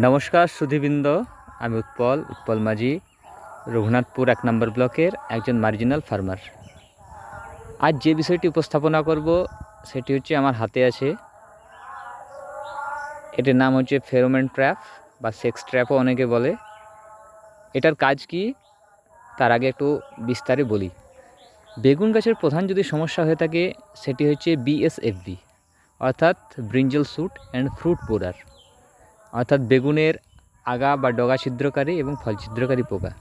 নমস্কার সুধীবৃন্দ, আমি উৎপল মাঝি, রঘুনাথপুর 1 নম্বর ব্লকের একজন মার্জিনাল ফার্মার। আজ যে বিষয়টি উপস্থাপনা করব সেটি হচ্ছে আমার হাতে আছে। এটার নাম হচ্ছে ফেরোমন ট্র্যাপ বা সেক্স ট্র্যাপও অনেকে বলে। এটার কাজ কি তার আগে একটু বিস্তারে বলি। বেগুন গাছের প্রধান যদি সমস্যা হয়ে থাকে সেটি হচ্ছে বিএসএফবি, অর্থাৎ ব্রিঞ্জল শুট অ্যান্ড ফ্রুট বোরার, অর্থাৎ বেগুনের আগা বা ডগা ছিদ্রকারী এবং ফল ছিদ্রকারী পোকা।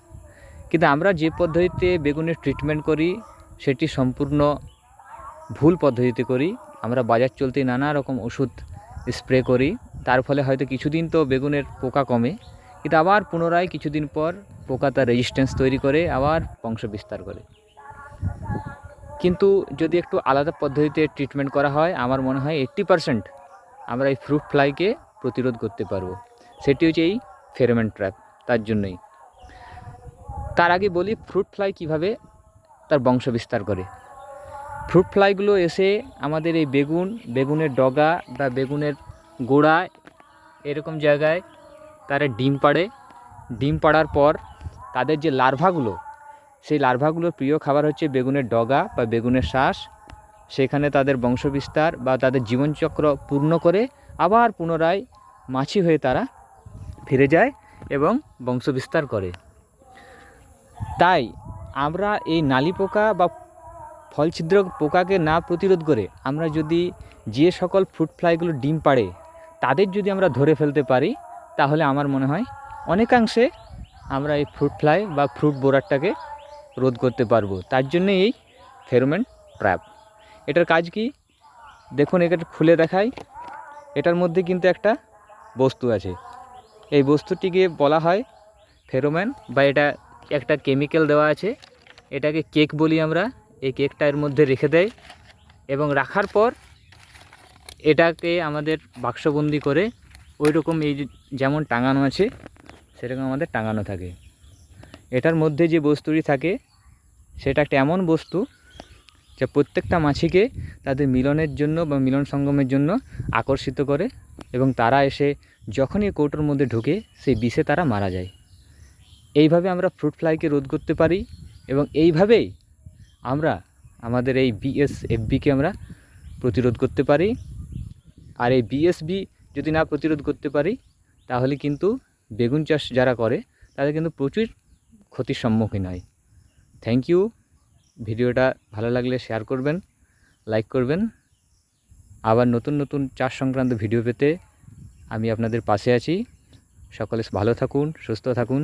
কিন্তু আমরা যে পদ্ধতিতে বেগুনের ট্রিটমেন্ট করি সেটি সম্পূর্ণ ভুল পদ্ধতিতে করি। আমরা বাজার চলতে নানা রকম ওষুধ স্প্রে করি, তার ফলে হয়তো কিছুদিন তো বেগুনের পোকা কমে, কিন্তু আবার পুনরায় কিছুদিন পর পোকা তার রেজিস্ট্যান্স তৈরি করে আবার বংশ বিস্তার করে। কিন্তু যদি একটু আলাদা পদ্ধতিতে ট্রিটমেন্ট করা হয়, আমার মনে হয় 80% আমরা এই ফ্রুট ফ্লাইকে প্রতিরোধ করতে পারবো। সেটি হচ্ছে এই ফেরোমন ট্র্যাপ। তার জন্যই তার আগে বলি ফ্রুট ফ্লাই কীভাবে তার বংশ বিস্তার করে। ফ্রুট ফ্লাইগুলো এসে আমাদের এই বেগুনের ডগা বা বেগুনের গোড়ায় এরকম জায়গায় তারা ডিম পাড়ে। ডিম পাড়ার পর তাদের যে লার্ভাগুলো, সেই লার্ভাগুলোর প্রিয় খাবার হচ্ছে বেগুনের ডগা বা বেগুনের শ্বাস। সেখানে তাদের বংশবিস্তার বা তাদের জীবনচক্র পূর্ণ করে আবার পুনরায় মাছি হয়ে তারা ফিরে যায় এবং বংশবিস্তার করে। তাই আমরা এই নালি পোকা বা ফল ছিদ্র পোকাকে না প্রতিরোধ করে আমরা যদি যে সকল ফ্রুট ফ্লাইগুলো ডিম পাড়ে তাদের যদি আমরা ধরে ফেলতে পারি, তাহলে আমার মনে হয় অনেকাংশে আমরা এই ফ্রুট ফ্লাই বা ফ্রুট বোরারটাকে রোধ করতে পারবো। তার জন্য এই ফেরোমন ট্র্যাপ। এটার কাজ কি দেখুন, এটা খুলে দেখাই। এটার মধ্যে কিন্তু একটা বস্তু আছে। এই বস্তুটিকে বলা হয় ফেরোমন, বা এটা একটা কেমিক্যাল দেওয়া আছে, এটাকে কেক বলি আমরা। এই কেকটা এর মধ্যে রেখে দেয় এবং রাখার পর এটাকে আমাদের বাক্সবন্দি করে ওই রকম এই যেমন টাঙানো আছে সেরকম আমাদের টাঙানো থাকে। এটার মধ্যে যে বস্তুটি থাকে সেটা একটা এমন বস্তু যা প্রত্যেকটা মাছিকে তাদের মিলনের জন্য বা মিলন সঙ্গমের জন্য আকর্ষিত করে, এবং তারা এসে যখনই কৌটোর মধ্যে ঢুকে সেই বিষে তারা মারা যায়। এইভাবে আমরা ফ্রুট ফ্লাইকে রোধ করতে পারি এবং এইভাবেই আমরা আমাদের এই বিএসএফবিকে আমরা প্রতিরোধ করতে পারি। আর এই বিএসবি যদি না প্রতিরোধ করতে পারি তাহলে কিন্তু বেগুন চাষ যারা করে তাদের কিন্তু প্রচুর ক্ষতির সম্মুখীন হয়। Thank you. ভিডিওটা ভালো লাগলে শেয়ার করবেন, লাইক করবেন। আবার নতুন নতুন চাষ সংক্রান্ত ভিডিও পেতে আমি আপনাদের পাশে আছি। সকলে ভালো থাকুন, সুস্থ থাকুন।